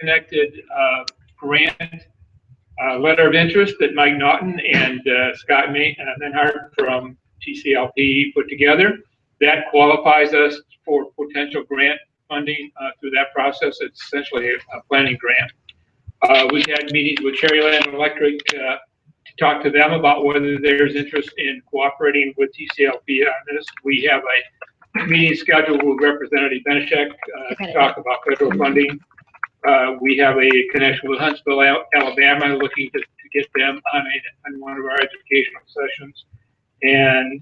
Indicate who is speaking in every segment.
Speaker 1: connected grant letter of interest that Mike Naughton and Scott Menhart from TCLP put together. That qualifies us for potential grant funding through that process. It's essentially a planning grant. We've had meetings with Cherryland Electric to talk to them about whether there's interest in cooperating with TCLP on this. We have a meeting scheduled with Representative Benishek to talk about federal funding. We have a connection with Huntsville, Alabama, looking to get them on one of our educational sessions. And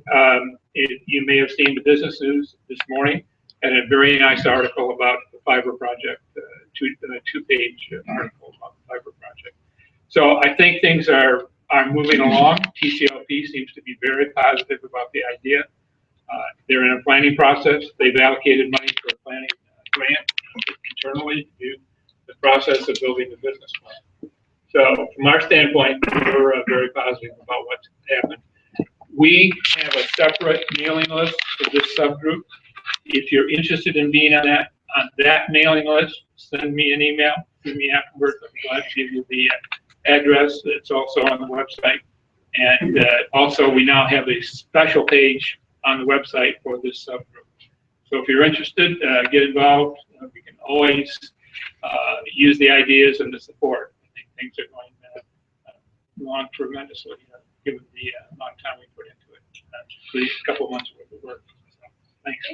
Speaker 1: you may have seen the business news this morning, and a very nice article about the fiber project, two-page article about the fiber project. So I think things are moving along. TCLP seems to be very positive about the idea. They're in a planning process. They've allocated money for a planning grant internally to do the process of building the business plan. So from our standpoint, we're very positive about what's happened. We have a separate mailing list for this subgroup. If you're interested in being on that mailing list, send me an email, give me afterwards. I'm glad to give you the address. It's also on the website. And also, we now have a special page on the website for this subgroup. So if you're interested, get involved. We can always use the ideas and the support. I think things are going along tremendously, given the amount of time we put into it. At least a couple months worth of work. So, thanks.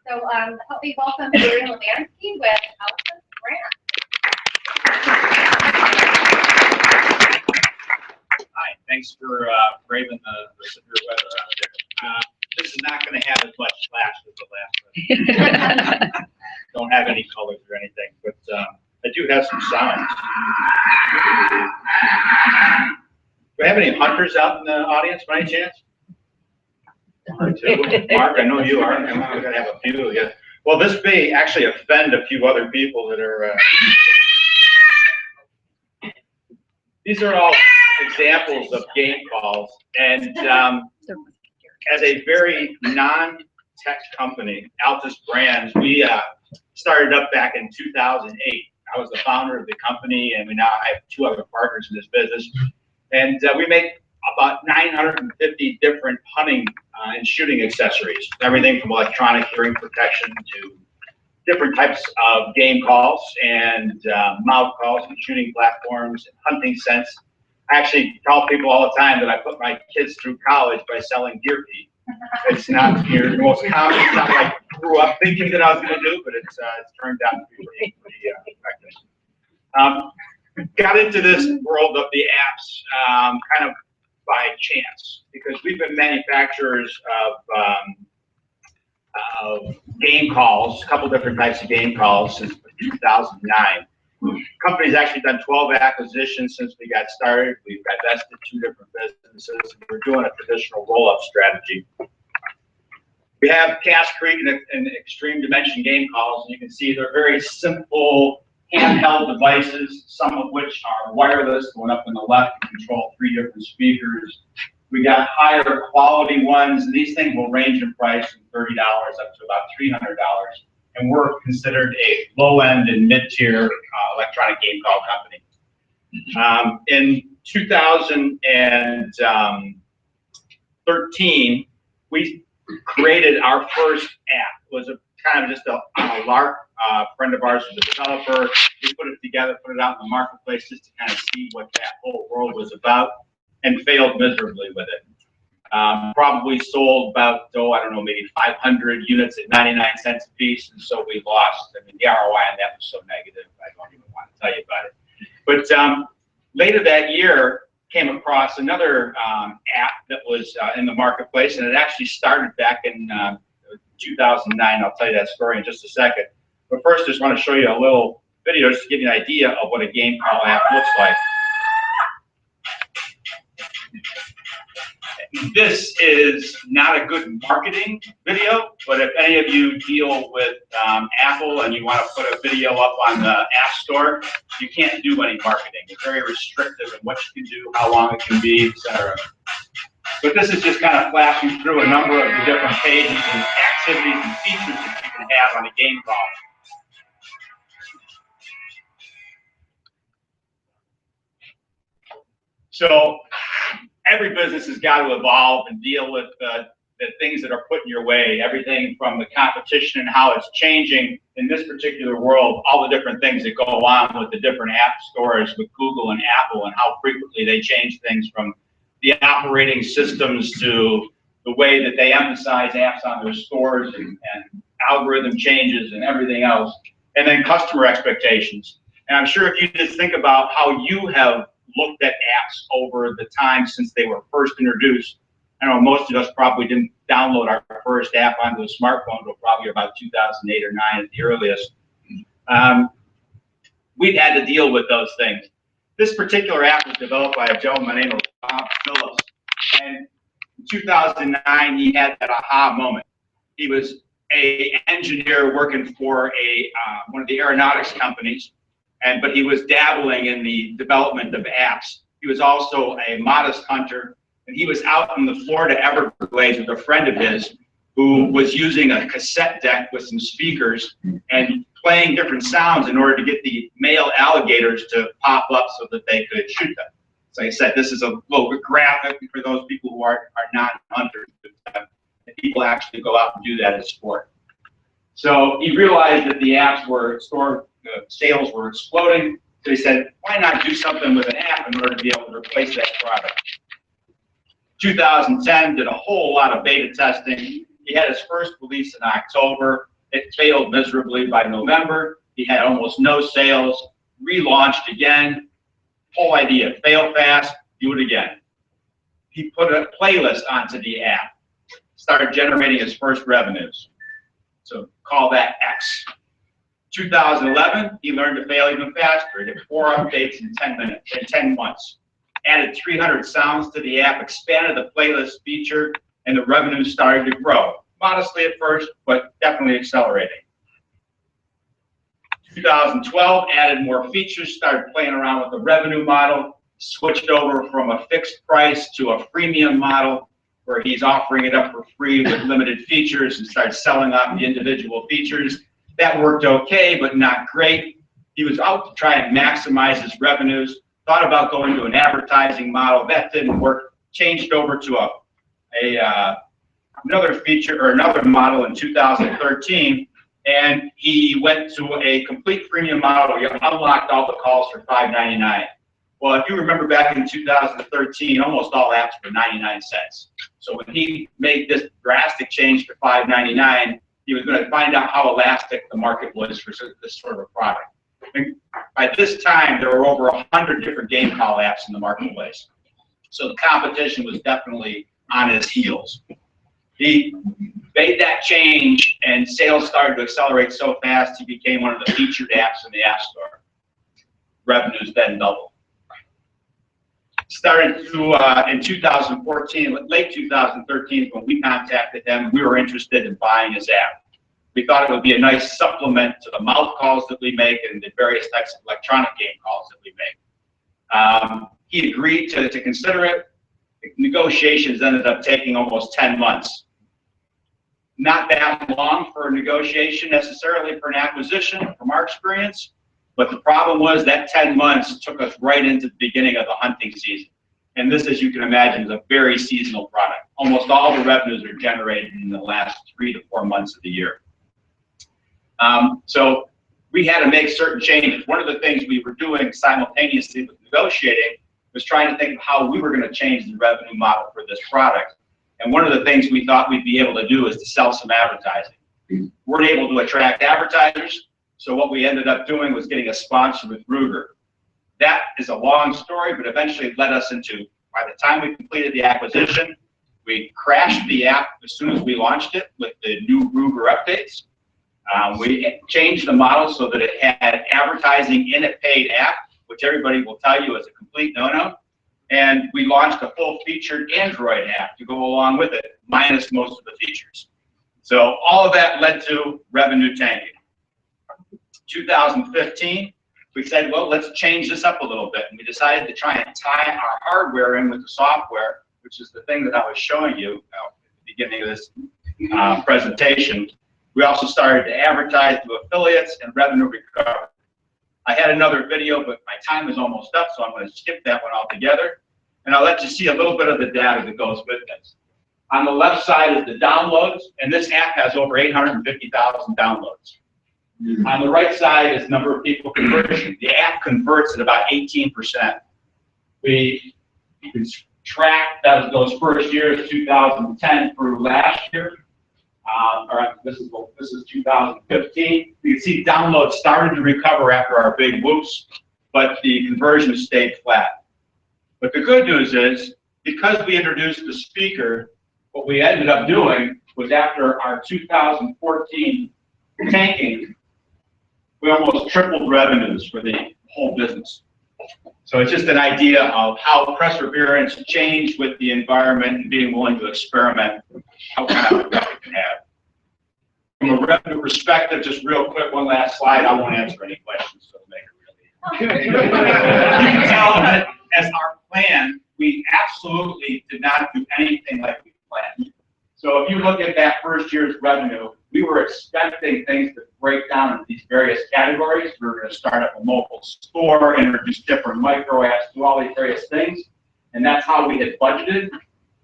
Speaker 2: So help me welcome Lemanski with Altus Brands.
Speaker 3: Hi, thanks for braving the severe weather out there. This is not going to have as much flash as the last one. Don't have any colors or anything, but I do have some sounds. Do I have any hunters out in the audience by any chance? Mark, I know you are. I'm going to have a few. Yeah. Well, this may actually offend a few other people that are. These are all examples of game calls, and as a very non-tech company, Altus Brands, we started up back in 2008. I was the founder of the company, and I have two other partners in this business, and we make about 950 different hunting and shooting accessories, everything from electronic hearing protection to different types of game calls and mouth calls and shooting platforms and hunting scents. I actually tell people all the time that I put my kids through college by selling deer feed. It's not the most common. It's not like I grew up thinking that I was going to do, but it's turned out to be pretty effective. Got into this world of the apps kind of by chance, because we've been manufacturers of game calls, a couple different types of game calls since 2009. Company's actually done 12 acquisitions since we got started. We've divested 2 different businesses. We're doing a traditional roll-up strategy. We have Cass Creek and Extreme Dimension game calls, and you can see they're very simple handheld devices, some of which are wireless, going up on the left to control 3 different speakers. We got higher quality ones, and these things will range in price from $30 up to about $300. And we're considered a low-end and mid-tier electronic game call company. In 2013, we created our first app. It was kind of just a lark. A friend of ours was a developer. We put it together, put it out in the marketplace just to kind of see what that whole world was about, and failed miserably with it. Probably sold about, I don't know, maybe 500 units at 99 cents a piece, and so we lost. I mean, the ROI on that was so negative, I don't even want to tell you about it. But later that year, came across another app that was in the marketplace, and it actually started back in 2009. I'll tell you that story in just a second. But first, I just want to show you a little video just to give you an idea of what a game call app looks like. This is not a good marketing video, but if any of you deal with Apple and you want to put a video up on the App Store, you can't do any marketing. It's very restrictive in what you can do, how long it can be, etc. But this is just kind of flashing through a number of the different pages and activities and features that you can have on a game call. So every business has got to evolve and deal with the things that are put in your way, everything from the competition and how it's changing in this particular world, all the different things that go on with the different app stores with Google and Apple and how frequently they change things from the operating systems to the way that they emphasize apps on their stores and algorithm changes and everything else, and then customer expectations. And I'm sure if you just think about how you have looked at apps over the time since they were first introduced, I know most of us probably didn't download our first app onto a smartphone until probably about 2008 or 9 at the earliest. We've had to deal with those things. This particular app was developed by a gentleman named Bob Phillips, and in 2009 he had that aha moment. He was an engineer working for one of the aeronautics companies, but he was dabbling in the development of apps. He was also a modest hunter, and he was out in the Florida Everglades with a friend of his who was using a cassette deck with some speakers and playing different sounds in order to get the male alligators to pop up so that they could shoot them. So like I said, this is a little bit graphic for those people who are not hunters. People actually go out and do that as sport. So he realized that the apps were sales were exploding. So he said, why not do something with an app in order to be able to replace that product? 2010 did a whole lot of beta testing. He had his first release in October. It failed miserably by November. He had almost no sales, relaunched again. Whole idea, fail fast, do it again. He put a playlist onto the app, started generating his first revenues. So call that X. 2011, he learned to fail even faster. He did 4 updates in 10 months. Added 300 sounds to the app, expanded the playlist feature, and the revenue started to grow. Modestly at first, but definitely accelerating. 2012, added more features, started playing around with the revenue model, switched over from a fixed price to a freemium model, where he's offering it up for free with limited features and started selling off the individual features. That worked okay, but not great. He was out to try and maximize his revenues, thought about going to an advertising model. That didn't work. Changed over to another feature or another model in 2013, and he went to a complete freemium model. He unlocked all the calls for $5.99. Well, if you remember back in 2013, almost all apps were 99 cents. So when he made this drastic change to $5.99, he was going to find out how elastic the market was for this sort of a product. And by this time, there were over 100 different game call apps in the marketplace. So the competition was definitely on his heels. He made that change, and sales started to accelerate so fast, he became one of the featured apps in the App Store. Revenues then doubled. Started to, in 2014, late 2013, when we contacted them, we were interested in buying his app. We thought it would be a nice supplement to the mouth calls that we make and the various types of electronic game calls that we make. He agreed to consider it. The negotiations ended up taking almost 10 months. Not that long for a negotiation necessarily for an acquisition from our experience, but the problem was that 10 months took us right into the beginning of the hunting season. And this, as you can imagine, is a very seasonal product. Almost all the revenues are generated in the last 3 to 4 months of the year. So we had to make certain changes. One of the things we were doing simultaneously with negotiating was trying to think of how we were going to change the revenue model for this product. And one of the things we thought we'd be able to do is to sell some advertising. We weren't able to attract advertisers, so what we ended up doing was getting a sponsor with Ruger. That is a long story, but eventually led us into, by the time we completed the acquisition, we crashed the app as soon as we launched it with the new Ruger updates. We changed the model so that it had advertising in a paid app, which everybody will tell you is a complete no-no. And we launched a full-featured Android app to go along with it, minus most of the features. So all of that led to revenue tanking. 2015, we said, well, let's change this up a little bit. And we decided to try and tie our hardware in with the software, which is the thing that I was showing you at the beginning of this presentation, we also started to advertise to affiliates and revenue recovery. I had another video, but my time is almost up, so I'm going to skip that one altogether. And I'll let you see a little bit of the data that goes with this. On the left side is the downloads, and this app has over 850,000 downloads. On the right side is number of people conversion. The app converts at about 18%. We can track those first years, 2010 through last year. This is 2015. You can see downloads started to recover after our big whoops, but the conversion stayed flat. But the good news is, because we introduced the speaker, what we ended up doing was after our 2014 tanking, we almost tripled revenues for the whole business. So it's just an idea of how perseverance changed with the environment and being willing to experiment, how kind of effect it can have. From a revenue perspective, just real quick, one last slide. I won't answer any questions, so make it really. You can tell that as our plan, we absolutely did not do anything like we planned. So if you look at that first year's revenue, we were expecting things to break down into these various categories. We were going to start up a mobile store, introduce different micro apps, do all these various things, and that's how we had budgeted.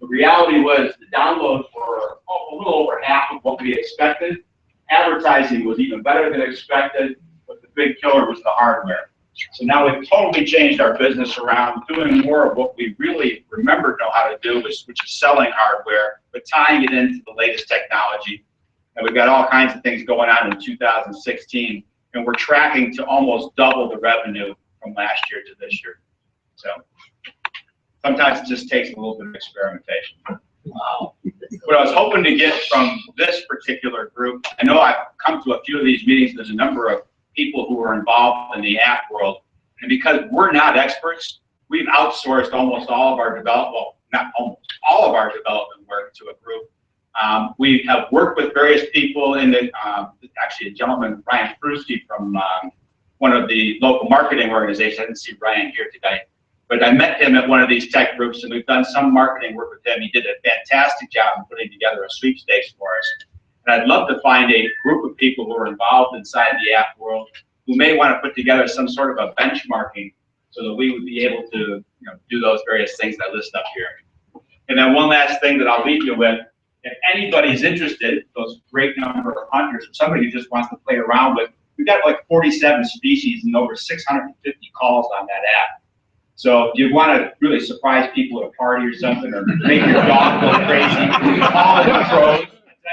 Speaker 3: The reality was the downloads were a little over half of what we expected. Advertising was even better than expected, but the big killer was the hardware. So now we've totally changed our business around, doing more of what we really remember know how to do, which is selling hardware, but tying it into the latest technology. And we've got all kinds of things going on in 2016, and we're tracking to almost double the revenue from last year to this year. So sometimes it just takes a little bit of experimentation. Wow. What I was hoping to get from this particular group, I know I've come to a few of these meetings, there's a number of people who are involved in the app world, and because we're not experts, we've outsourced almost all of our development, well, not almost, all of our development work to a group. We have worked with various people in the, actually a gentleman, Ryan Frusti, from one of the local marketing organizations. I didn't see Ryan here today, but I met him at one of these tech groups, and we've done some marketing work with him. He did a fantastic job in putting together a sweepstakes for us. And I'd love to find a group of people who are involved inside the app world who may want to put together some sort of a benchmarking so that we would be able to do those various things that I list up here. And then one last thing that I'll leave you with, if anybody's interested, those great number of hunters, or somebody who just wants to play around with, we've got like 47 species and over 650 calls on that app. So if you want to really surprise people at a party or something, or make your dog go crazy, call the crows.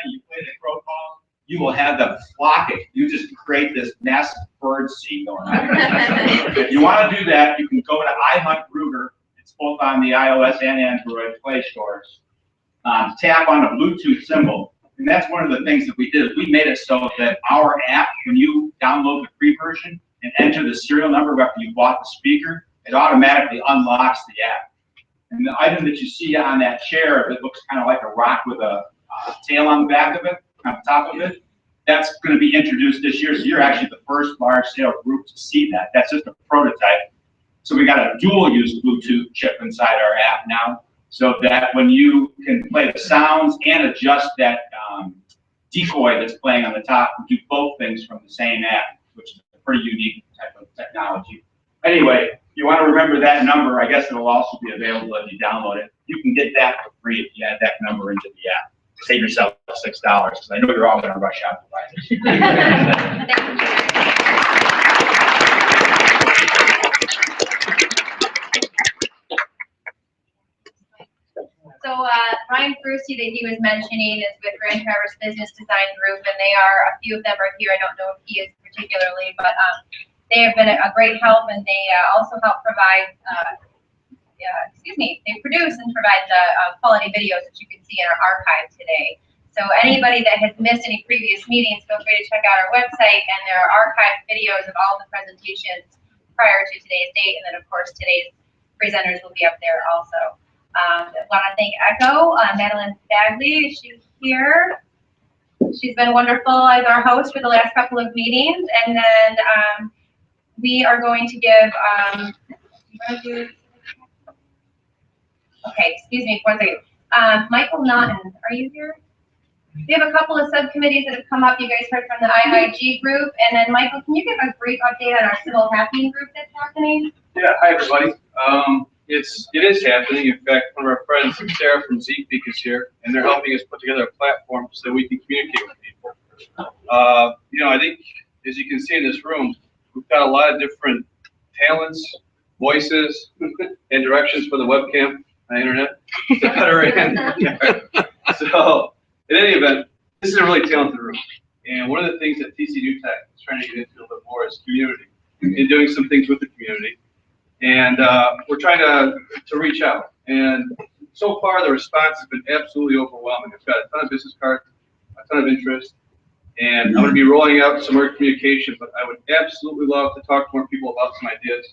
Speaker 3: You play the crow call, you will have them flocking. You just create this massive bird scene going on. If you want to do that, you can go to iHuntRouter. It's both on the iOS and Android Play stores. Tap on a Bluetooth symbol, and that's one of the things that we did. We made it so that our app, when you download the free version and enter the serial number after you bought the speaker, it automatically unlocks the app. And the item that you see on that chair that looks kind of like a rock with a tail on the back of it, on the top of it, that's going to be introduced this year. So you're actually the first large scale group to see that. That's just a prototype. So we got a dual use Bluetooth chip inside our app now, so that when you can play the sounds and adjust that decoy that's playing on the top, and do both things from the same app, which is a pretty unique type of technology. Anyway, if you want to remember that number, I guess it'll also be available if you download it. You can get that for free if you add that number into the app. Save yourself $6, because I know you're all going to rush out to buy this.
Speaker 2: So Ryan Frusti that he was mentioning is with Grand Traverse Business Design Group, and they are, a few of them are here. I don't know if he is particularly, but they have been a great help, and they also help provide, they produce and provide the quality videos that you can see in our archive today. So anybody that has missed any previous meetings, feel free to check out our website, and there are archived videos of all the presentations prior to today's date, and then of course today's presenters will be up there also. I want to thank Echo, Madeline Bagley, she's here. She's been wonderful as our host for the last couple of meetings, and then we are going to give, okay, Okay, excuse me for 1 second. Michael Naughton, are you here? We have a couple of subcommittees that have come up. You guys heard from the IIG group. And then Michael, can you give a brief update on our civil happening group that's happening?
Speaker 4: Yeah, hi everybody. It is happening. In fact, one of our friends, Sarah from ZPeak, is here, and they're helping us put together a platform so that we can communicate with people. I think, as you can see in this room, we've got a lot of different talents, voices, and directions for the webcam on the internet that are in. So, in any event, this is a really talented room. And one of the things that TCNewTech is trying to get into a little bit more is community, and doing some things with the community. And we're trying to reach out. And so far, the response has been absolutely overwhelming. I've got a ton of business cards, a ton of interest, and I'm going to be rolling out some more communication, but I would absolutely love to talk to more people about some ideas.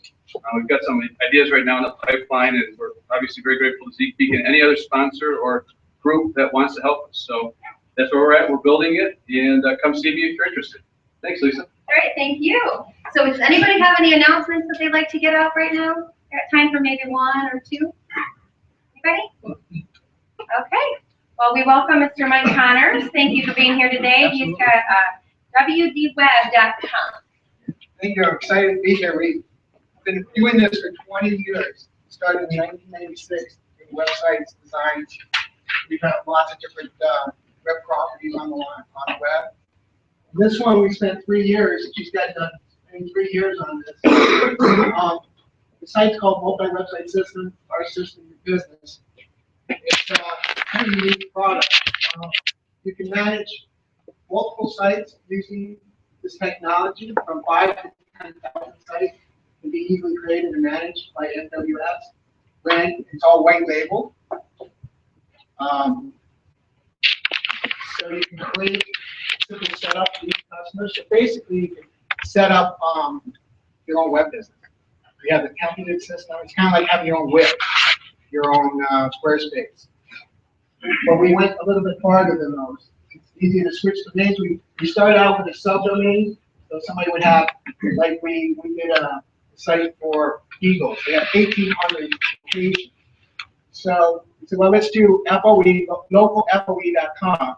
Speaker 4: We've got some ideas right now in the pipeline, and we're obviously very grateful to ZPeak and any other sponsor or group that wants to help us. So that's where we're at. We're building it, and come see me if you're interested. Thanks, Lisa.
Speaker 2: All right, thank you. So does anybody have any announcements that they'd like to get out right now? Got time for maybe 1 or 2? Anybody? Okay. Well, we welcome Mr. Mike Connors. Thank you for being here today. He's got wdweb.com.
Speaker 5: Thank you. I'm excited to be here. We've been doing this for 20 years. Started in 1996, doing websites, designs. We've had lots of different web properties on the web. This one we spent 3 years. She's got done 3 years on this. The site's called Multi-Website System, Our System for Business. It's a kind of unique product. You can manage multiple sites using this technology, from 5,000 to 10,000 sites can be easily created and managed by AWS. It's all white label. So you can create simple setup for each customer. So basically, you can set up your own web business. You have the template system. It's kind of like having your own Wix, your own Squarespace. But we went a little bit farther than those. It's easy to switch domains. We started out with a subdomain. So somebody would have, like we did a site for Eagles. They have 1,800 locations. So we said, well, let's do FOE, localfoe.com.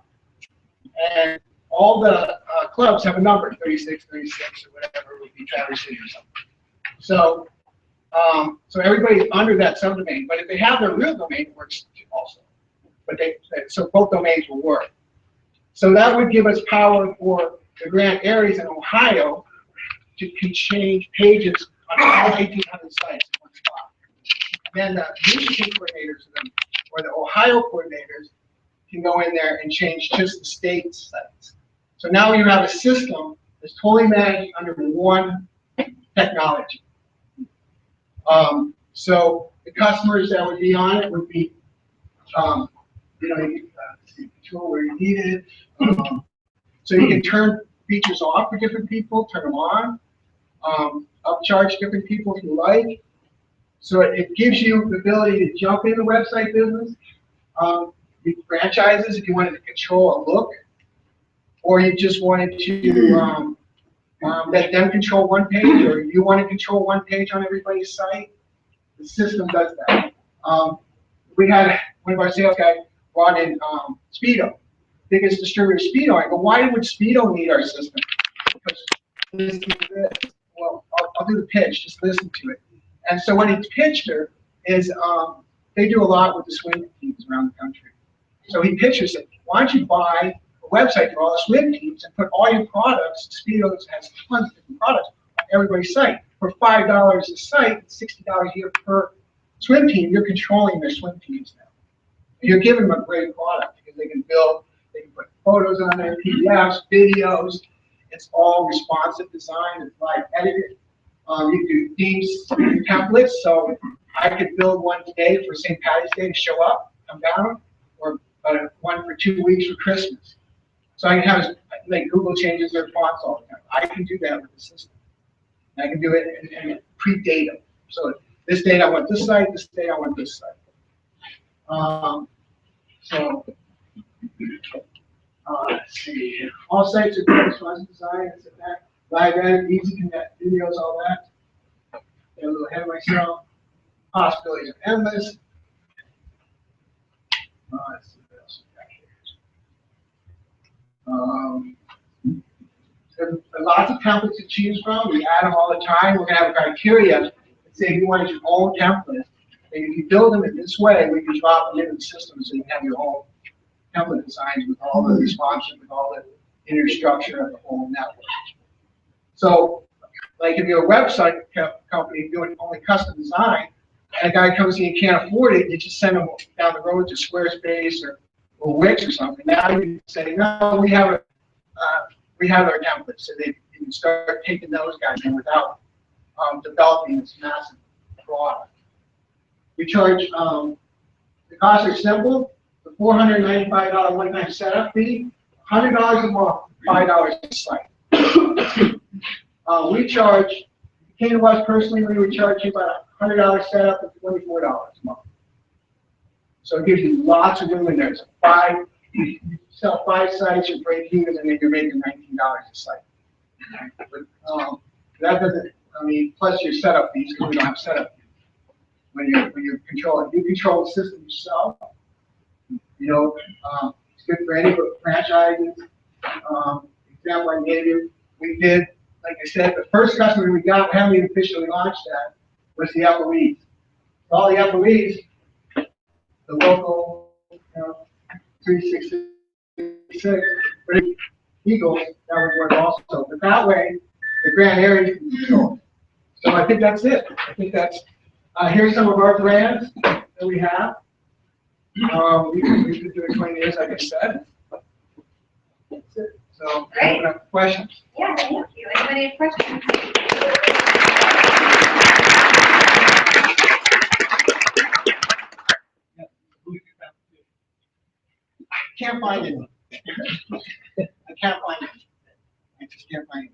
Speaker 5: And all the clubs have a number, 36, 36, or whatever, it would be Traverse City or something. So, so everybody's under that subdomain, but if they have their real domain, it works also. But so both domains will work. So that would give us power for the grant areas in Ohio to can change pages on all 1,800 sites in one spot. Then the Michigan coordinators or the Ohio coordinators can go in there and change just the state sites. So now you have a system that's totally managed under one technology. So the customers that would be on it would be, you control where you need it. So you can turn features off for different people, turn them on, upcharge different people if you like. So it gives you the ability to jump in the website business. Franchises if you wanted to control a look, or you just wanted to let them control one page, or you want to control one page on everybody's site. The system does that. We had one of our sales guys brought in Speedo, biggest distributor Speedo. I go, why would Speedo need our system? Because listen to this. Well, I'll do the pitch. Just listen to it. And so what he pitched her is they do a lot with the swim teams around the country. So he pitched her and said, why don't you buy a website for all the swim teams and put all your products, Speedo has tons of different products, on everybody's site. For $5 a site, $60 a year per swim team, you're controlling their swim teams now. You're giving them a great product because they can build, they can put photos on there, PDFs, videos. It's all responsive design, it's live edited. You do themes, templates, so I could build one today for St. Patty's Day to show up, come down, or one for 2 weeks for Christmas. So I can have, like Google changes their fonts all the time. I can do that with the system. And I can do it and pre-date them. So this date I want this site, this date I want this site. Let's see. All sites are responsive design, it's that. Live edit, easy connect, videos, all that. Get a little ahead of myself. Possibilities are endless. Let's see what else we got here. There's lots of templates to choose from. We add them all the time. We're going to have a criteria that say if you wanted your own template, and if you build them in this way, we can drop them into the system so you can have your own template designs with all the responses, with all the inner structure of the whole network. So, like if you're a website company doing only custom design, and a guy comes in and can't afford it, you just send them down the road to Squarespace or Wix or something. Now you can say, no, we have our templates, so you can start taking those guys in without developing this massive product. We charge, the costs are simple, the $495 one-time setup fee, $100 a month, $5 a site. We charge, if you came to us personally, we would charge you about $100 setup and $24 a month. So it gives you lots of room in there. So you sell 5 sites, you break even, and then you're making $19 a site. But that doesn't, I mean, plus your setup fees, because we don't have setup fees. When you're controlling, you control the system yourself. You know, it's good for any franchises. Example I gave you, we did, like I said, the first customer we got, we haven't even officially launched that, was the FOEs. All the FOEs, the local, 366 Eagles, that would work also. But that way, the grand area can control. So I think that's it. I think that's, here's some of our brands that we have. We've been doing 20 years, like I said. That's it. So, open up for questions.
Speaker 2: Yeah, thank you. Anybody have questions?
Speaker 5: I can't find it. I can't find it. I just can't find it.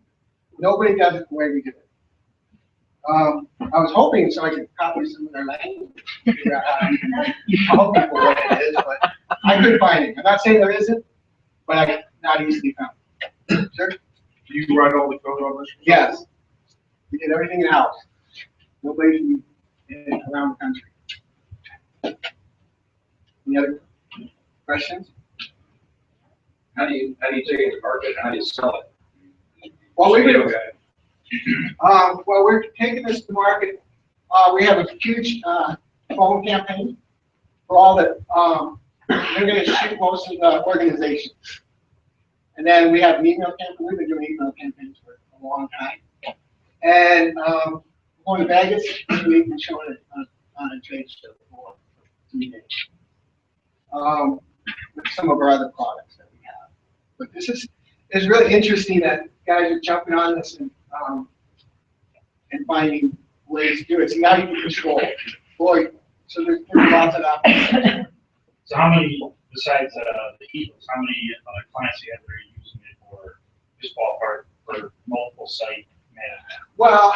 Speaker 5: Nobody does it the way we do it. I was hoping so I could copy some of their language, figure out how you can tell people what it is, but I couldn't find it. I'm not saying there isn't, but I not easily found. Sure.
Speaker 4: Do you write all the code on this?
Speaker 5: Yes. We did everything in house. Nobody around the country. Any other questions?
Speaker 6: How do you take it to market? How do you sell it?
Speaker 5: Well, we're taking this to market. We have a huge phone campaign for all the. We're going to shoot most of the organizations, and then we have an email campaign. We've been doing email campaigns for a long time, and going to Vegas. We've been showing it on a trade show for 3 days. With some of our other products that we have, but this is really interesting that guys are jumping on this and finding ways to do it. So now you can control it. Boy, so there's lots of options.
Speaker 7: So how many, besides the Eagles, how many other clients do you have that are using it for just ballpark for multiple site management?
Speaker 5: Well,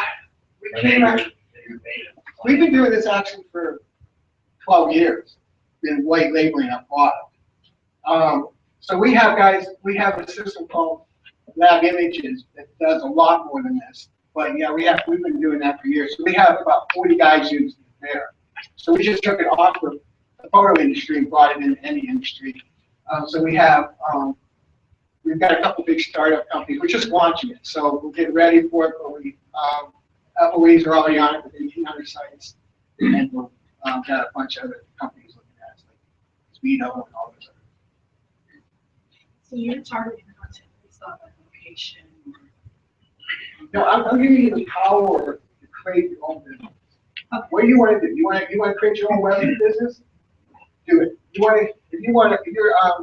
Speaker 5: we've been doing this actually for 12 years, been white labeling our product. So we have guys, we have a system called Lab Images that does a lot more than this. But yeah, we've been doing that for years. So we have about 40 guys using it there. So we just took it off of the photo industry and brought it into any industry. So we have, we've got a couple big startup companies. We're just launching it. So we'll get ready for it, but FOEs are already on it with 1,800 sites. And we've got a bunch of other companies looking at it, like Speedo and all those other.
Speaker 8: So you're targeting content based on location?
Speaker 5: No, I'm giving you the power to create your own business. What do you want to do? You want to create your own web business? Do it. If you're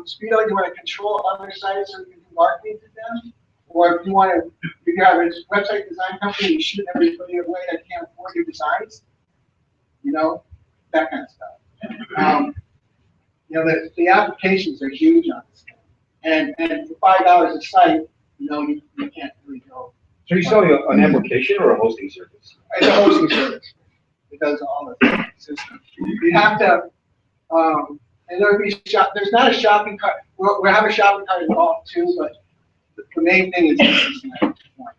Speaker 5: Speedo, you want to control other sites so you can do marketing to them, or if you have a website design company, you shoot everybody away that can't afford your designs. That kind of stuff. The applications are huge on this thing, and for $5 a site, you can't really go.
Speaker 6: So you're selling an application or a hosting service?
Speaker 5: It's a hosting service. It does all the systems. You have to, and there's not a shopping cart. We have a shopping cart involved too, but the main thing is the system at this point.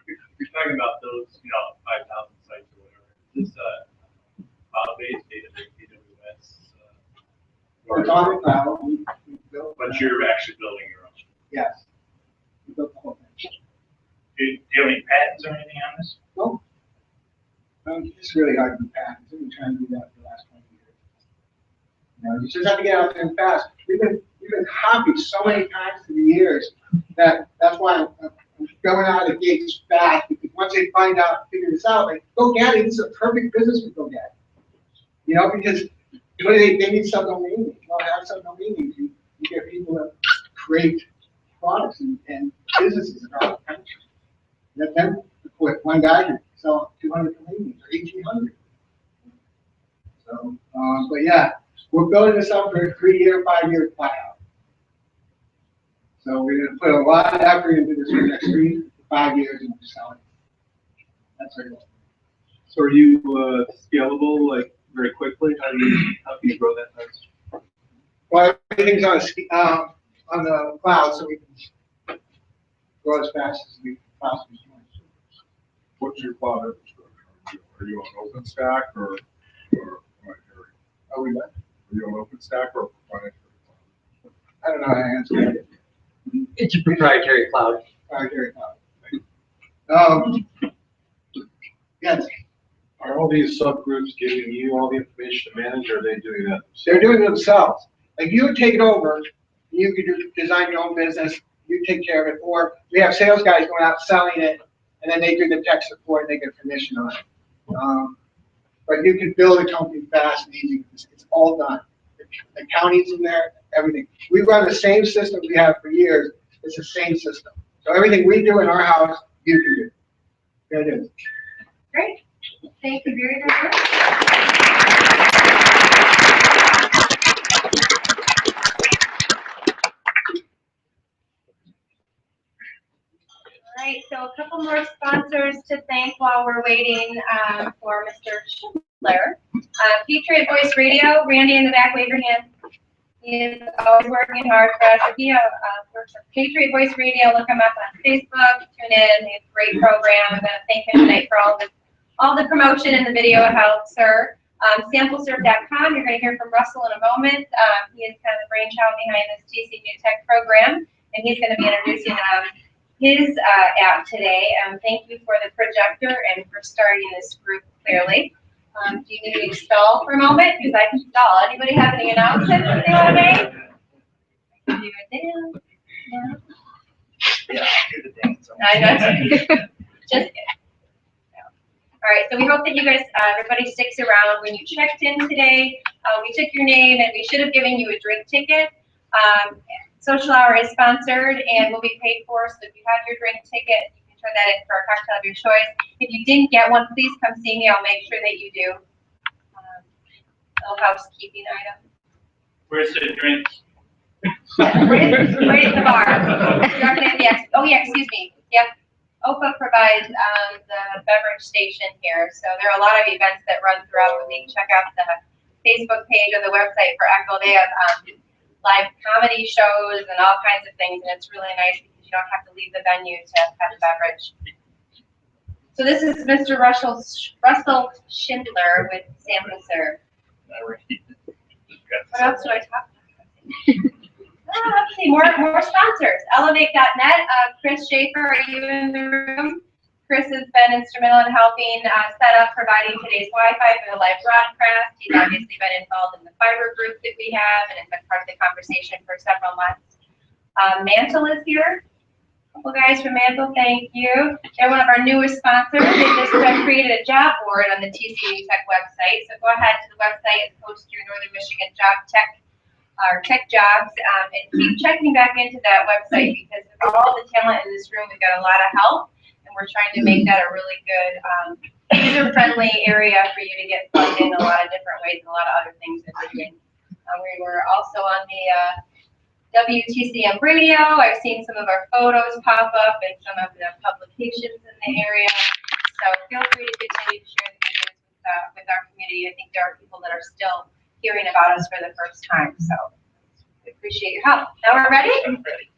Speaker 4: You're talking about those, 5,000 sites or whatever. Is this cloud-based database, AWS?
Speaker 5: It's on the cloud. We built
Speaker 7: But you're actually building your own.
Speaker 5: Yes. We built the whole thing.
Speaker 7: Do you have any patents or anything on this?
Speaker 5: Nope. It's really hard to do patents. We've been trying to do that for the last 20 years. You know, you just have to get out there and fast. We've been copied so many times through the years that's why I'm going out of the gates fast, because once they find out, figure this out, like GoDaddy, this is a perfect business for GoDaddy. You know, because they need subdomain. You don't have subdomain names. You get people that create products and businesses across the country. Let them quit. One guy can sell 200 domain names or 1,800. So, but yeah, we're building this up for a 3-year, 5-year plan. So we're going to put a lot of effort into this for the next 3 to 5 years and we're selling. That's our goal.
Speaker 4: So are you scalable, like very quickly? How do you grow that fast?
Speaker 5: Well, everything's on the cloud, so we can grow as fast as we possibly can.
Speaker 9: What's your cloud infrastructure? Are you on OpenStack or proprietary?
Speaker 5: Are we what?
Speaker 9: Are you on OpenStack or proprietary cloud?
Speaker 5: I don't know how to answer that.
Speaker 10: It's a proprietary cloud.
Speaker 5: Proprietary cloud. Yes,
Speaker 9: Are all these subgroups giving you all the information to manage, or are they doing that themselves?
Speaker 5: they're doing it themselves. Like you would take it over, you could design your own business, you take care of it, or we have sales guys going out selling it, and then they do the tech support and they get commission on it. But you can build a company fast and easy. It's all done. The county's in there, everything. We run the same system we have for years. It's the same system. So everything we do in our house, you can do. There it is.
Speaker 2: Great. Thank you very, very much. All right, so a couple more sponsors to thank while we're waiting for Mr. Schindler. Patriot Voice Radio, Randy in the back, wave your hand. He is always working hard for us. If you works for Patriot Voice Radio, look him up on Facebook, tune in. He has a great program. I'm going to thank him tonight for all the promotion and the video help, sir. SampleServe.com, you're going to hear from Russell in a moment. He is kind of the brainchild behind this TCNewTech program, and he's going to be introducing his app today. Thank you for the projector and for starting this group clearly. Do you need me to stall for a moment? Because I can stall. Anybody have any announcements that they want to make? Do it now. No?
Speaker 7: Yeah, do the dance.
Speaker 2: I know. Just kidding. All right, so we hope that you guys, everybody sticks around. When you checked in today, we took your name and we should have given you a drink ticket. Social Hour is sponsored and will be paid for, so if you have your drink ticket, you can turn that in for a cocktail of your choice. If you didn't get one, please come see me. I'll make sure that you do. Little housekeeping item.
Speaker 7: Where's the drinks?
Speaker 2: Right at the bar. Oh yeah, excuse me. Yep. OPA provides the beverage station here. So there are a lot of events that run throughout the week. Check out the Facebook page or the website for Echo. They have live comedy shows and all kinds of things, and it's really nice because you don't have to leave the venue to have a beverage. So this is Mr. Russell Schindler with SampleServe. What else do I talk about? Let's see, more sponsors. Elevate.net. Chris Schaefer, are you in the room? Chris has been instrumental in helping set up providing today's Wi-Fi for the live broadcast. He's obviously been involved in the fiber group that we have and has been part of the conversation for several months. Mantle is here. A couple guys from Mantle, thank you. They're one of our newest sponsors. They just created a job board on the TCNewTech website. So go ahead to the website and post your Northern Michigan job tech jobs, and keep checking back into that website because of all the talent in this room, we've got a lot of help, and we're trying to make that a really good user-friendly area for you to get plugged in a lot of different ways and a lot of other things that we're doing. We were also on the WTCM radio. I've seen some of our photos pop up in some of the publications in the area. So feel free to continue to share the videos with our community. I think there are people that are still hearing about us for the first time. So we appreciate your help. Now we're ready?
Speaker 7: I'm ready.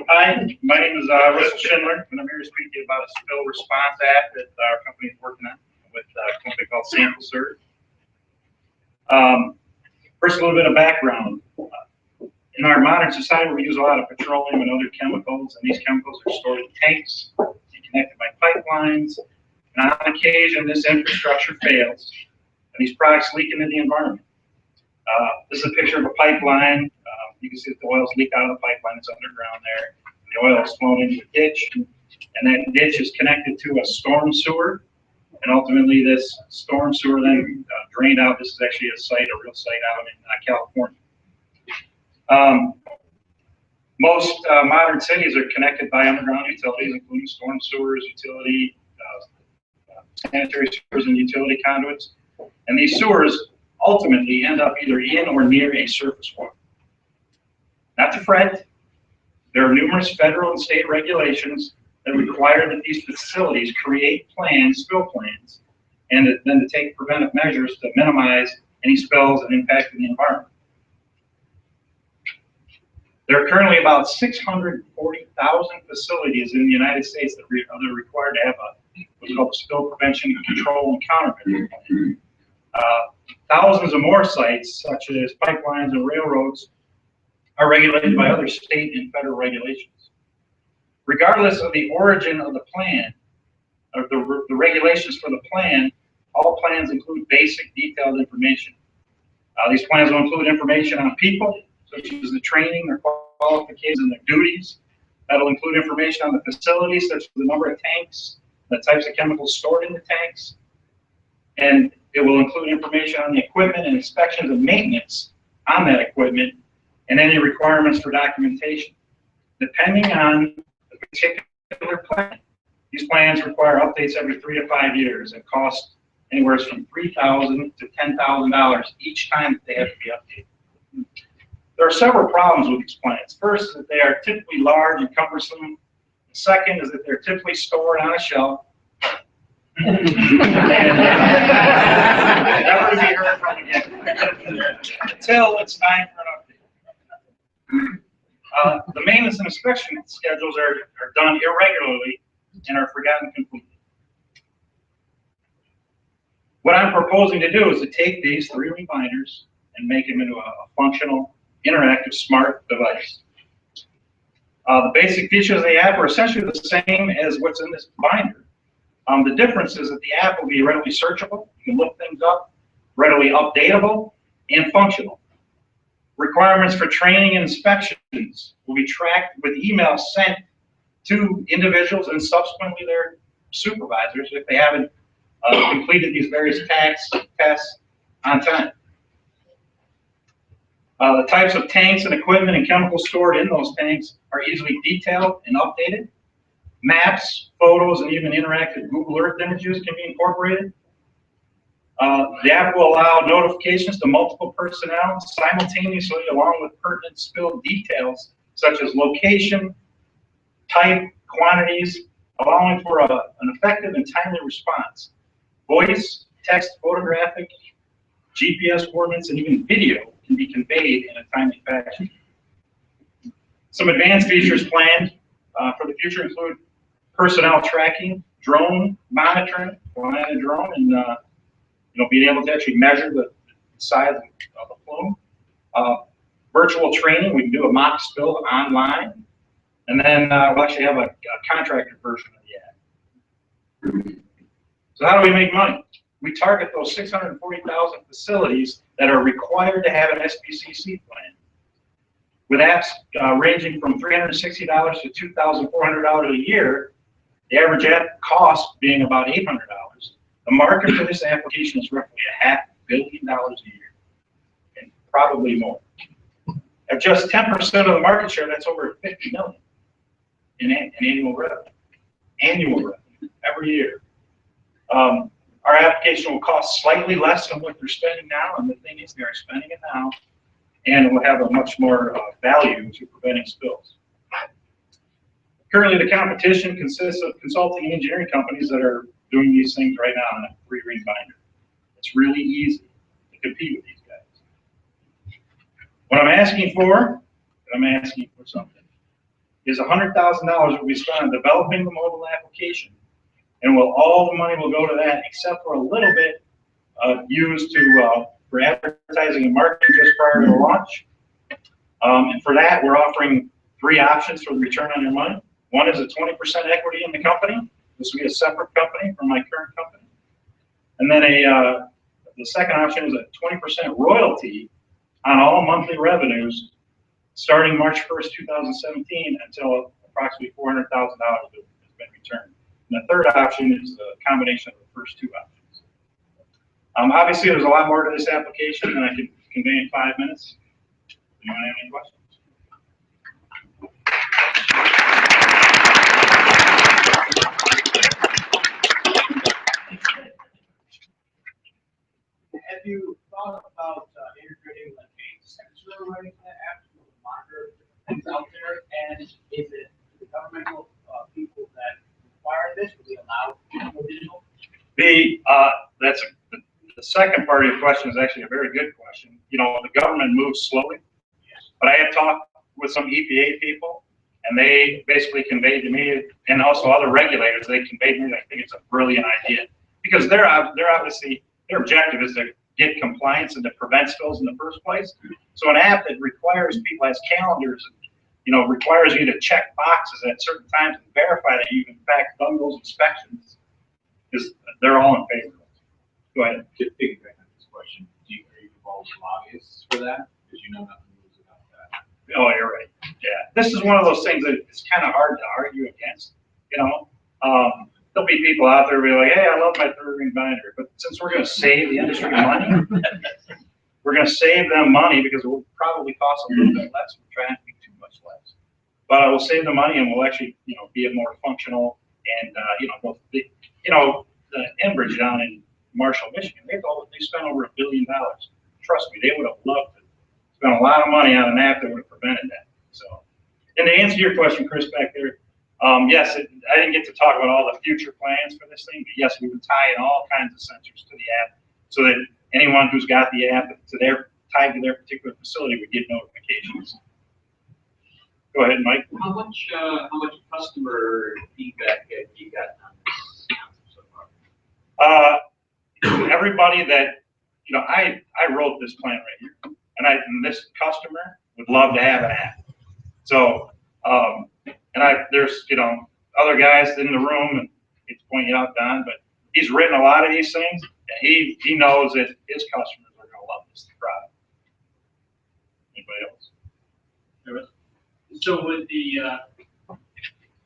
Speaker 7: Hi, my name is Russell Schindler, and I'm here to speak to you about a spill response app that our company is working on with a company called SampleServe. First, a little bit of background. In our modern society, we use a lot of petroleum and other chemicals, and these chemicals are stored in tanks and connected by pipelines. And on occasion, this infrastructure fails, and these products leak into the environment. This is a picture of a pipeline. You can see that the oil's leaked out of the pipeline. It's underground there. The oil is flowing into a ditch, and that ditch is connected to a storm sewer. And ultimately, this storm sewer then drained out. This is actually a site, a real site out in California. Most modern cities are connected by underground utilities, including storm sewers, utility, sanitary sewers, and utility conduits. And these sewers ultimately end up either in or near a surface water. Not to fret, there are numerous federal and state regulations that require that these facilities create plans, spill plans, and then to take preventive measures to minimize any spills and impact in the environment. There are currently about 640,000 facilities in the United States that are required to have what's called a spill prevention, control, and countermeasure plan. Thousands of more sites, such as pipelines and railroads, are regulated by other state and federal regulations. Regardless of the origin of the plan, or the regulations for the plan, all plans include basic detailed information. These plans will include information on people, such as the training, their qualifications, and their duties. That'll include information on the facilities, such as the number of tanks, the types of chemicals stored in the tanks, and it will include information on the equipment and inspections and maintenance on that equipment, and any requirements for documentation. Depending on the particular plan, these plans require updates every 3 to 5 years and cost anywhere from $3,000 to $10,000 each time that they have to be updated. There are several problems with these plans. First is that they are typically large and cumbersome. The second is that they're typically stored on a shelf. Never to be heard from again until it's time for an update. The maintenance and inspection schedules are done irregularly and are forgotten completely. What I'm proposing to do is to take these 3 reminders and make them into a functional, interactive, smart device. The basic features of the app are essentially the same as what's in this binder. The difference is that the app will be readily searchable, you can look things up, readily updatable, and functional. Requirements for training and inspections will be tracked with emails sent to individuals and subsequently their supervisors if they haven't completed these various tests on time. The types of tanks and equipment and chemicals stored in those tanks are easily detailed and updated. Maps, photos, and even interactive Google Earth images can be incorporated. The app will allow notifications to multiple personnel simultaneously along with pertinent spill details such as location, type, quantities, allowing for an effective and timely response. Voice, text, photographic, GPS coordinates, and even video can be conveyed in a timely fashion. Some advanced features planned for the future include personnel tracking, drone monitoring, flying a drone, and being able to actually measure the size of the plume. Virtual training, we can do a mock spill online, and then we'll actually have a contracted version of the app. So how do we make money? We target those 640,000 facilities that are required to have an SBDC plan. With apps ranging from $360 to $2,400 a year, the average app cost being about $800. The market for this application is roughly $500 million a year, and probably more. At just 10% of the market share, that's over $50 million in annual revenue. Annual revenue every year. Our application will cost slightly less than what they're spending now, and the thing is they're spending it now, and it will have a much more value to preventing spills. Currently, the competition consists of consulting and engineering companies that are doing these things right now in a 3-ring binder. It's really easy to compete with these guys. What I'm asking for something, is $100,000 will be spent on developing the mobile application, and all the money will go to that, except for a little bit used to for advertising and marketing just prior to the launch. And for that, we're offering 3 options for the return on your money. One is a 20% equity in the company. This will be a separate company from my current company. And then the second option is a 20% royalty on all monthly revenues starting March 1st, 2017 until approximately $400,000 has been returned. And the third option is a combination of the first 2 options. Obviously, there's a lot more to this application than I can convey in 5 minutes. Anyone have any questions?
Speaker 11: Have you thought about integrating like a sensor or anything like that to monitor things out there? And is it the governmental people that require this? Will they allow digital?
Speaker 7: The second part of your question is actually a very good question. You know, the government moves slowly, but I have talked with some EPA people, and they basically conveyed to me, and also other regulators, they conveyed to me that I think it's a brilliant idea because they're obviously, their objective is to get compliance and to prevent spills in the first place. So an app that requires people as calendars, you know, requires you to check boxes at certain times and verify that you've in fact done those inspections, is they're all in favor of it. Go ahead.
Speaker 6: To piggyback on this question, are you involved with lobbyists for that? Because you know nothing moves about that.
Speaker 7: Oh, you're right. Yeah, this is one of those things that it's kind of hard to argue against. You know, there'll be people out there who be like, "Hey, I love my 3-ring binder," but since we're going to save the industry money, we're going to save them money because it will probably cost a little bit less. We're trying to be too much less, but we'll save the money and we'll actually, you know, be more functional. And the Enbridge down in Marshall, Michigan, they spent over $1 billion. Trust me, they would have loved to spend a lot of money on an app that would have prevented that. So, and to answer your question, Chris, back there, yes, I didn't get to talk about all the future plans for this thing, but yes, we would tie in all kinds of sensors to the app so that anyone who's got the app tied to their particular facility would get notifications. Go ahead, Mike.
Speaker 6: How much customer feedback have you gotten on this so far?
Speaker 7: Everybody that, you know, I wrote this plan right here, and this customer would love to have an app. So, there's, you know, other guys in the room, and it's pointing out Don, but he's written a lot of these things, and he knows that his customers are going to love this product. Anybody else?
Speaker 11: So would the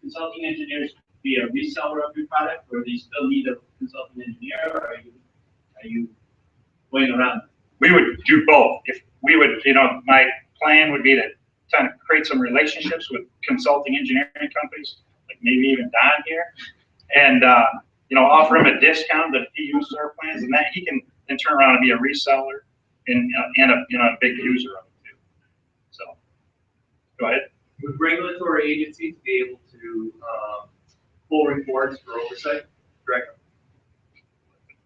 Speaker 11: consulting engineers be a reseller of your product, or do you still need a consulting engineer, or are you going around?
Speaker 7: We would do both. If we would, you know, my plan would be to kind of create some relationships with consulting engineering companies, like maybe even Don here, and you know, offer him a discount that if he uses our plans, and that he can then turn around and be a reseller and a big user of it too. So, go ahead.
Speaker 11: Would regulatory agencies be able to pull reports for oversight directly?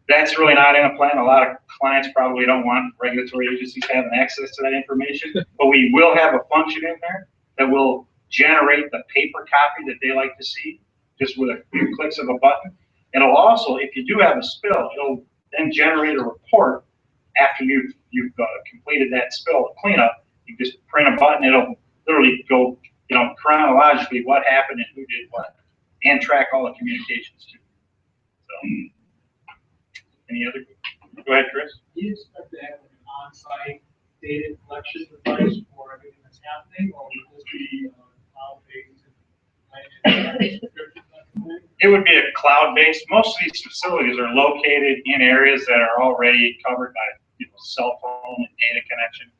Speaker 7: That's really not in a plan. A lot of clients probably don't want regulatory agencies having access to that information, but we will have a function in there that will generate the paper copy that they like to see, just with a few clicks of a button. It'll also, if you do have a spill, it'll then generate a report after you've completed that spill cleanup. You just print a button, it'll literally go, you know, chronologically what happened and who did what, and track all the communications too. So, any other? Go ahead, Chris.
Speaker 11: Do you expect to have an on-site data collection device for everything that's happening, or would this be cloud-based?
Speaker 7: It would be a cloud-based. Most of these facilities are located in areas that are already covered by, you know, cell phone and data connection.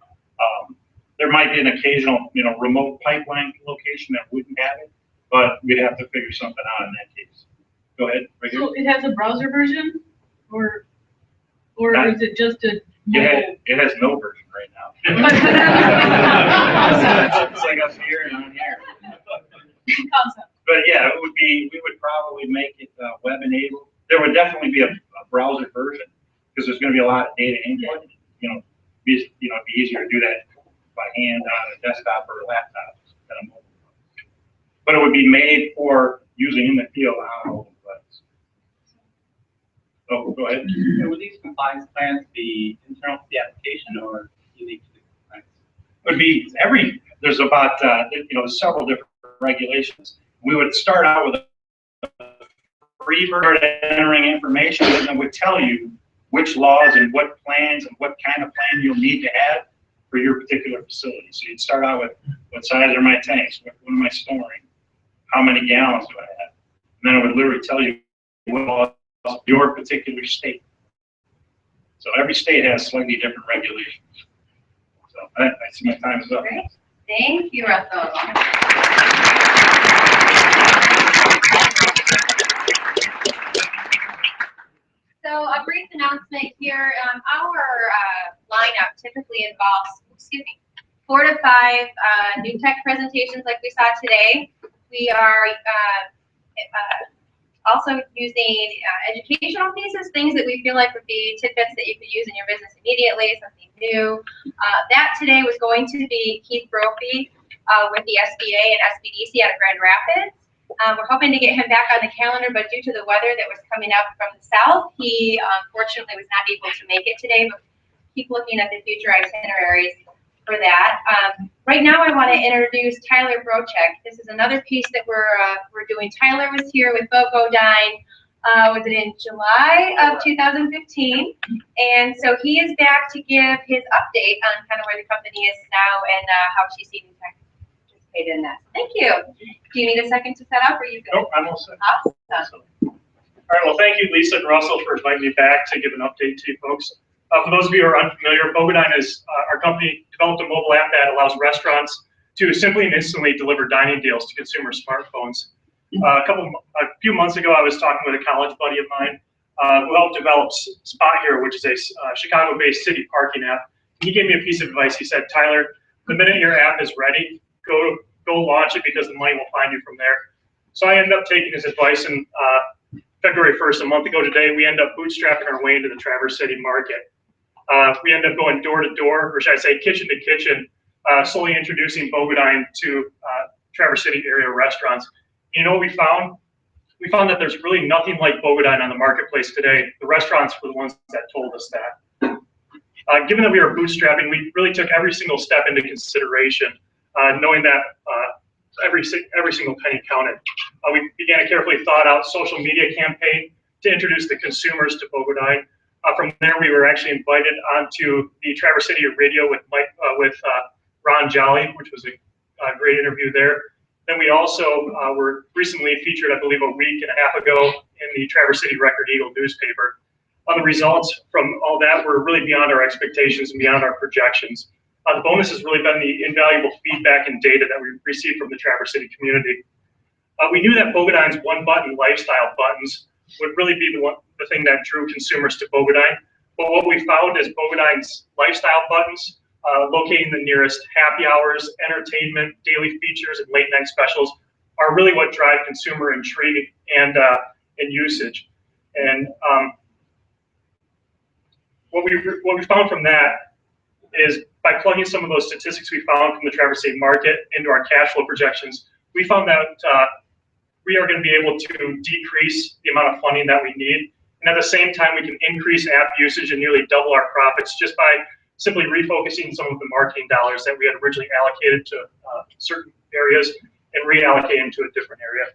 Speaker 7: There might be an occasional, you know, remote pipeline location that wouldn't have it, but we'd have to figure something out in that case. Go ahead. Right here.
Speaker 8: So it has a browser version, or is it just a?
Speaker 7: It has no version right now. It's like up here and on here. But yeah, it would be. We would probably make it web enabled. There would definitely be a browser version because there's going to be a lot of data input. You know, it'd be easier to do that by hand on a desktop or a laptop than a mobile device. But it would be made for using in the field on a mobile device. Oh, go ahead.
Speaker 6: So would these compliance plans be internal to the application or unique to the compliance?
Speaker 7: Would be there's about, several different regulations. We would start out with a free bird entering information, and then would tell you which laws and what plans and what kind of plan you'll need to add for your particular facility. So you'd start out with what size are my tanks, what am I storing, how many gallons do I have, and then it would literally tell you what laws your particular state. So every state has slightly different regulations. So I see my time is up.
Speaker 2: Great. Thank you, Russell. So a brief announcement here. Our lineup typically involves, 4 to 5 new tech presentations like we saw today. We are also using educational pieces, things that we feel like would be tidbits that you could use in your business immediately, something new. That today was going to be Keith Brophy with the SBA and SBDC out of Grand Rapids. We're hoping to get him back on the calendar, but due to the weather that was coming up from the south, he unfortunately was not able to make it today, but keep looking at the future itineraries for that. Right now I want to introduce Tyler Brochek. This is another piece that we're doing. Tyler was here with Bogodine, was it in July of 2015? And so he is back to give his update on kind of where the company is now and how TCNewTech participated in that. Thank you. Do you need a second to set up or are you good?
Speaker 7: Nope, I'm all set.
Speaker 2: Awesome.
Speaker 7: All right, well, thank you, Lisa and Russell, for inviting me back to give an update to you folks. For those of you who are unfamiliar, Bogodine is our company developed a mobile app that allows restaurants to simply and instantly deliver dining deals to consumer smartphones. A few months ago, I was talking with a college buddy of mine who helped develop Spot Here, which is a Chicago-based city parking app. He gave me a piece of advice. He said, Tyler, the minute your app is ready, go launch it because the money will find you from there. So I ended up taking his advice, and February 1st, a month ago today, we ended up bootstrapping our way into the Traverse City market. We ended up going door to door, or should I say kitchen to kitchen, slowly introducing Bogodine to Traverse City area restaurants. You know what we found? We found that there's really nothing like Bogodine on the marketplace today. The restaurants were the ones that told us that. Given that we were bootstrapping, we really took every single step into consideration, knowing that every single penny counted. We began a carefully thought out social media campaign to introduce the consumers to Bogodine. From there, we were actually invited onto the Traverse City Radio with Ron Jolly, which was a great interview there. Then we also were recently featured, I believe, a week and a half ago in the Traverse City Record Eagle newspaper. The results from all that were really beyond our expectations and beyond our projections. The bonus has really been the invaluable feedback and data that we received from the Traverse City community. We knew that Bogodine's one-button lifestyle buttons would really be the thing that drew consumers to Bogodine. But what we found is Bogodine's lifestyle buttons, locating the nearest happy hours, entertainment, daily features, and late night specials are really what drive consumer intrigue and usage. And what we found from that is by plugging some of those statistics we found from the Traverse City market into our cash flow projections, we found that we are going to be able to decrease the amount of funding that we need. And at the same time, we can increase app usage and nearly double our profits just by simply refocusing some of the marketing dollars that we had originally allocated to certain areas and reallocating to a different area.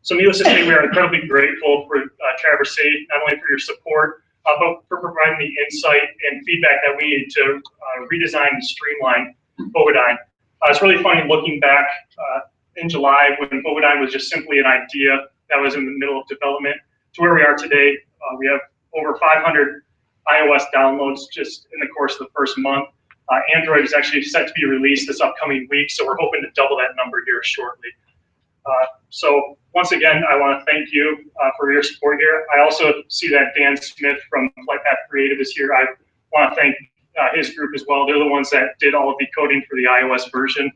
Speaker 7: So needless to say, we are incredibly grateful for Traverse City, not only for your support, but for providing the insight and feedback that we need to redesign and streamline Bogodine. It's really funny looking back in July when Bogodine was just simply an idea that was in the middle of development to where we are today. We have over 500 iOS downloads just in the course of the first month. Android is actually set to be released this upcoming week, so we're hoping to double that number here shortly. So once again, I want to thank you for your support here. I also see that Dan Smith from Flightpath Creative is here. I want to thank his group as well. They're the ones that did all of the coding for the iOS version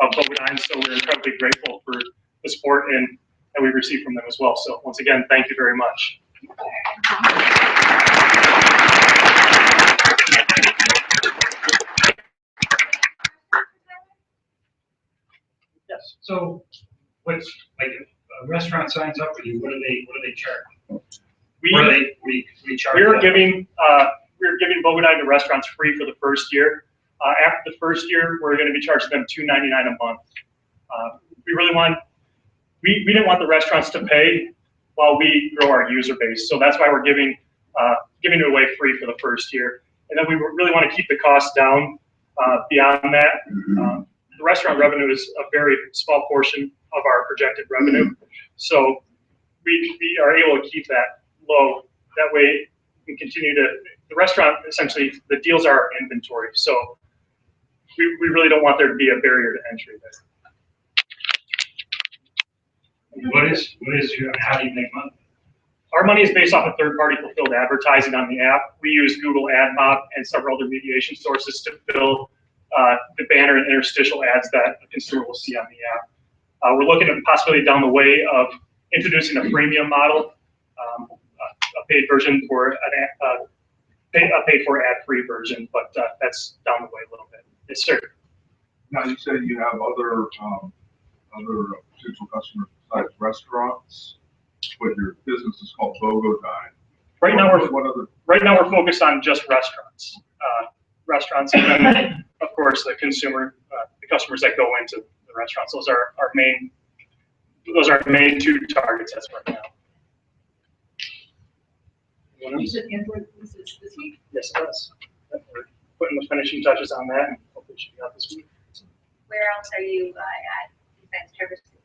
Speaker 7: of Bogodine, so we're incredibly grateful for the support that we received from them as well. So once again, thank you very much. Yes. So, what's like a restaurant signs up with you? What do they charge? We charge
Speaker 12: we're
Speaker 7: them.
Speaker 12: giving Bogodine to restaurants free for the first year. After the first year, we're going to be charging them $2.99 a month. We didn't want the restaurants to pay while we grow our user base, so that's why we're giving it away free for the first year. And then we really want to keep the costs down beyond that. The restaurant revenue is a very small portion of our projected revenue, so we are able to keep that low. That way, we can continue to. The restaurant, essentially, the deals are our inventory, so we really don't want there to be a barrier to entry there.
Speaker 7: How do you make money?
Speaker 12: Our money is based off of third-party fulfilled advertising on the app. We use Google AdMob and several other mediation sources to fill the banner and interstitial ads that a consumer will see on the app. We're looking at the possibility down the way of introducing a freemium model, a paid version for a paid for ad-free version, but that's down the way a little bit. Yes, sir.
Speaker 9: Now, you said you have other potential customers besides restaurants, but your business is called Bogodine.
Speaker 12: Right now we're focused on just restaurants. Restaurants, and then of course the customers that go into the restaurants. Those are our main two targets as of right now.
Speaker 8: You said Android this week?
Speaker 12: Yes, it does. We're putting the finishing touches on that, and hopefully it should be out this week.
Speaker 2: Where else are you at besides Traverse City?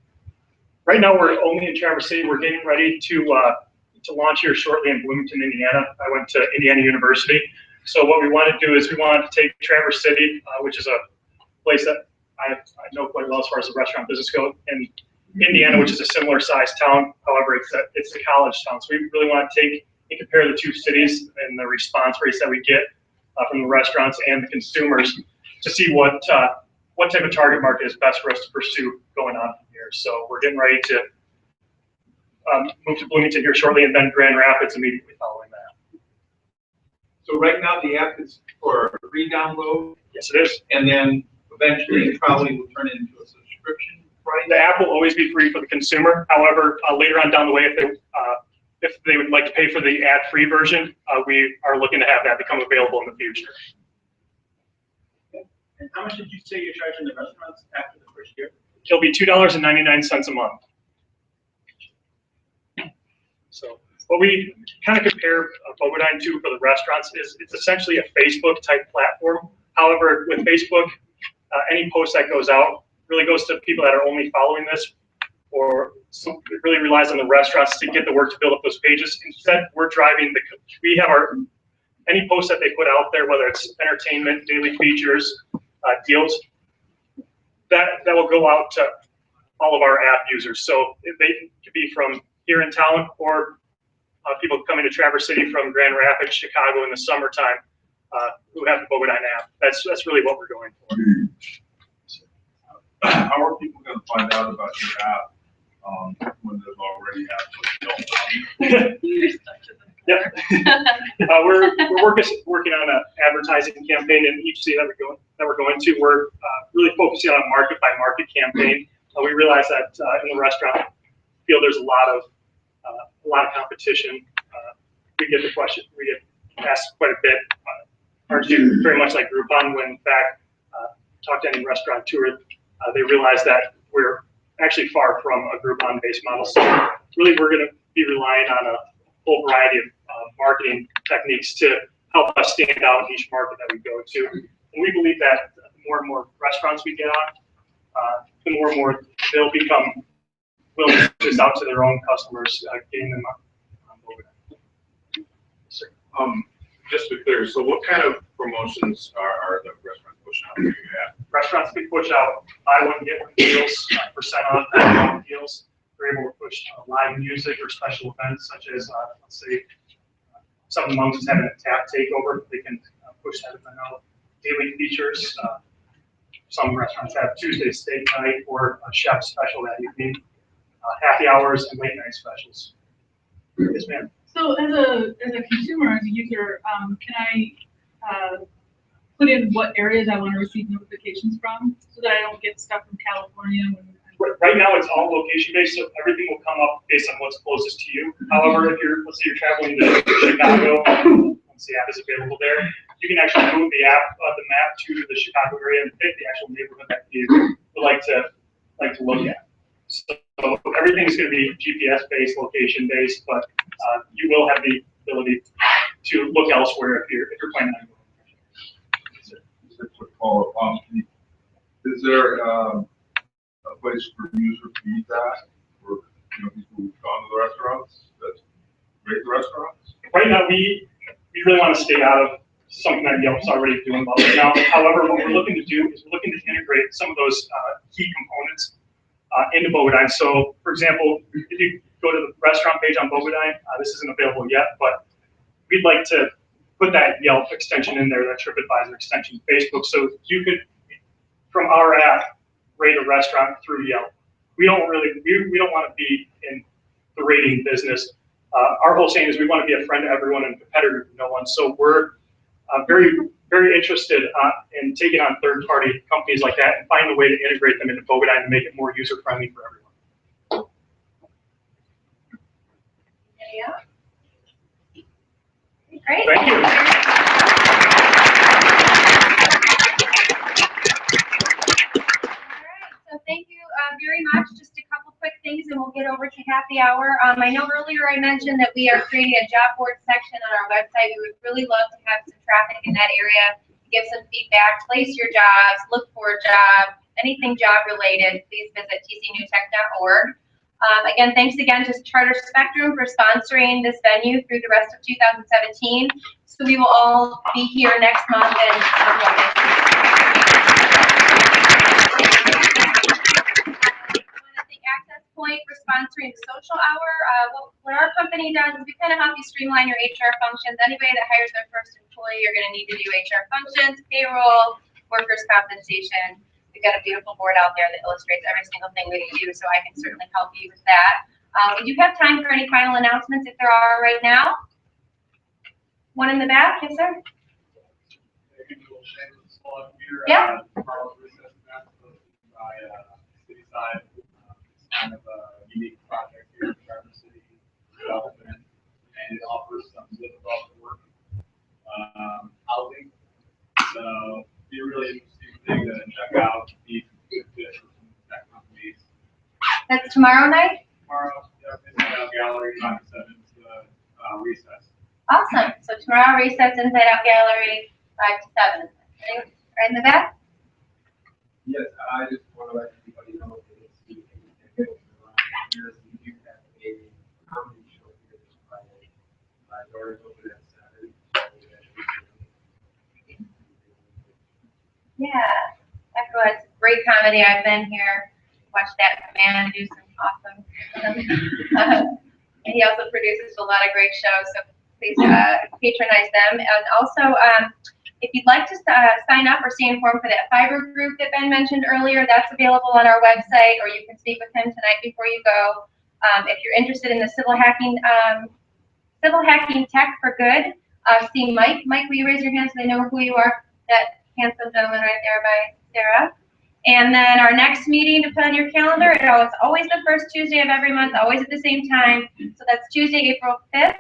Speaker 12: Right now, we're only in Traverse City. We're getting ready to launch here shortly in Bloomington, Indiana. I went to Indiana University. So what we want to do is we want to take Traverse City, which is a place that I know quite well as far as the restaurant business goes, and Indiana, which is a similar sized town. However, it's a college town. So we really want to take and compare the two cities and the response rates that we get from the restaurants and the consumers to see what type of target market is best for us to pursue going on from here. So we're getting ready to move to Bloomington here shortly, and then Grand Rapids immediately following that.
Speaker 6: So right now the app is for free download?
Speaker 12: Yes, it is.
Speaker 6: And then eventually it probably will turn into a subscription price?
Speaker 12: The app will always be free for the consumer. However, later on down the way, if they would like to pay for the ad-free version, we are looking to have that become available in the future.
Speaker 11: And how much did you say you're charging the restaurants after the first year?
Speaker 12: It'll be $2.99 a month. So what we kind of compare Bogodine to for the restaurants is it's essentially a Facebook type platform. However, with Facebook, any post that goes out really goes to people that are only following this, or it really relies on the restaurants to get the work to build up those pages. Instead, we're driving we have any post that they put out there, whether it's entertainment, daily features, deals, that will go out to all of our app users. So they could be from here in town, or people coming to Traverse City from Grand Rapids, Chicago in the summertime, who have the Bogodine app. That's really what we're going for.
Speaker 9: How are people going to find out about your app when there's already apps?
Speaker 12: Yeah, we're working on an advertising campaign in each city that we're going to. We're really focusing on a market by market campaign. We realize that in the restaurant field, there's a lot of competition. We get asked quite a bit. Aren't you very much like Groupon? When in fact, talk to any restaurateur, they realize that we're actually far from a Groupon-based model. So really, we're going to be relying on a whole variety of marketing techniques to help us stand out in each market that we go to. And we believe that the more and more restaurants we get on, the more and more they'll become willing to just out to their own customers, getting them on board.
Speaker 9: Just to be clear, so what kind of promotions are the restaurants pushing out for you at?
Speaker 12: Restaurants can push out buy one, get one deals, percent off deals. They're able to push live music or special events such as, let's say, Seven Monks is having a tap takeover. They can push that event out. Daily features. Some restaurants have Tuesday steak night or a chef special that evening. Happy hours and late night specials. Yes, ma'am.
Speaker 8: So as a consumer, as a user, can I put in what areas I want to receive notifications from so that I don't get stuff from California when I'm
Speaker 12: right now it's all location based, so everything will come up based on what's closest to you. However, if you're, let's say you're traveling to Chicago, once the app is available there, you can actually move the map to the Chicago area and pick the actual neighborhood that you would like to look at. So everything is going to be GPS based, location based, but you will have the ability to look elsewhere if you're planning on going.
Speaker 9: Just a quick follow-up. Is there a place for user feedback for people who've gone to the restaurants that rate the restaurants?
Speaker 12: Right now, we really want to stay out of something that Yelp's already doing well right now. However, what we're looking to do is we're looking to integrate some of those key components into Bogodyne. So, for example, if you go to the restaurant page on Bogodyne, this isn't available yet, but we'd like to put that Yelp extension in there, that TripAdvisor extension, Facebook, so you could, from our app, rate a restaurant through Yelp. We don't want to be in the rating business. Our whole saying is we want to be a friend to everyone and a competitor to no one. So we're very, very interested in taking on third-party companies like that and finding a way to integrate them into Bogodyne and make it more user-friendly for everyone.
Speaker 2: Yeah. Great.
Speaker 12: Thank you.
Speaker 2: So thank you very much. Just a couple quick things and we'll get over to happy hour. I know earlier I mentioned that we are creating a job board section on our website. We would really love to have some traffic in that area, give some feedback, place your jobs, look for a job, anything job related, please visit TCNewTech.org. Again, thanks again to Charter Spectrum for sponsoring this venue through the rest of 2017. So we will all be here next month and Access Point for sponsoring the social hour. What our company does is we kind of help you streamline your HR functions. Anybody that hires their first employee, you're going to need to do HR functions, payroll, workers' compensation. We've got a beautiful board out there that illustrates every single thing we do, so I can certainly help you with that. We do have time for any final announcements if there are right now. One in the back, yes, sir? Yeah.
Speaker 6: Kind of a unique project here in Traverse City development, and it offers some live above work housing. So be a really interesting thing to check out. Be good fit for some tech companies.
Speaker 2: That's tomorrow night?
Speaker 6: Tomorrow, Inside Out Gallery, 5 to 7 is the recess.
Speaker 2: Awesome. So tomorrow recess, Inside Out Gallery, 5 to 7. Right in the back?
Speaker 6: Yes, I just want to let everybody know that it's we do have a comedy show here this Friday. Doors open at 7.
Speaker 2: Yeah, excellent. Great comedy. I've been here, watched that man do some awesome. And he also produces a lot of great shows, so please patronize them. And also, if you'd like to sign up or stay informed for that fiber group that Ben mentioned earlier, that's available on our website, or you can speak with him tonight before you go. If you're interested in the civil hacking tech for good, see Mike. Mike, will you raise your hand so they know who you are? That handsome gentleman right there by Sarah. And then our next meeting to put on your calendar, it's always the first Tuesday of every month, always at the same time. So that's Tuesday, April 5th.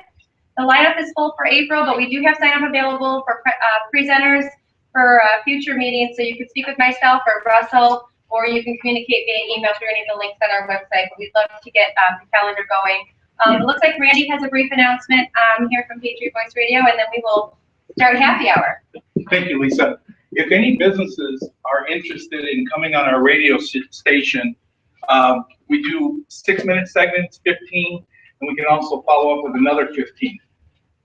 Speaker 2: The lineup is full for April, but we do have sign up available for presenters for future meetings. So you can speak with myself or Russell, or you can communicate via email through any of the links on our website. But we'd love to get the calendar going. It looks like Randy has a brief announcement here from Patriot Voice Radio, and then we will start happy hour.
Speaker 13: Thank you, Lisa. If any businesses are interested in coming on our radio station, we do 6-minute segments, 15, and we can also follow up with another 15.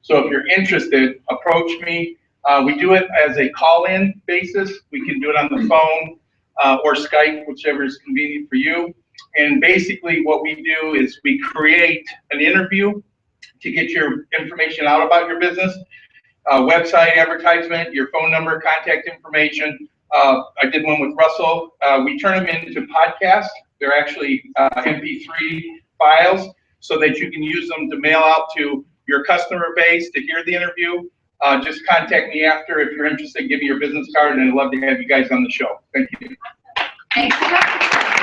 Speaker 13: So if you're interested, approach me. We do it as a call-in basis. We can do it on the phone or Skype, whichever is convenient for you. And basically what we do is we create an interview to get your information out about your business. Website advertisement, your phone number, contact information. I did one with Russell. We turn them into podcasts. They're actually MP3 files so that you can use them to mail out to your customer base to hear the interview. Just contact me after if you're interested. Give me your business card, and I'd love to have you guys on the show. Thank you.
Speaker 2: Thanks so much.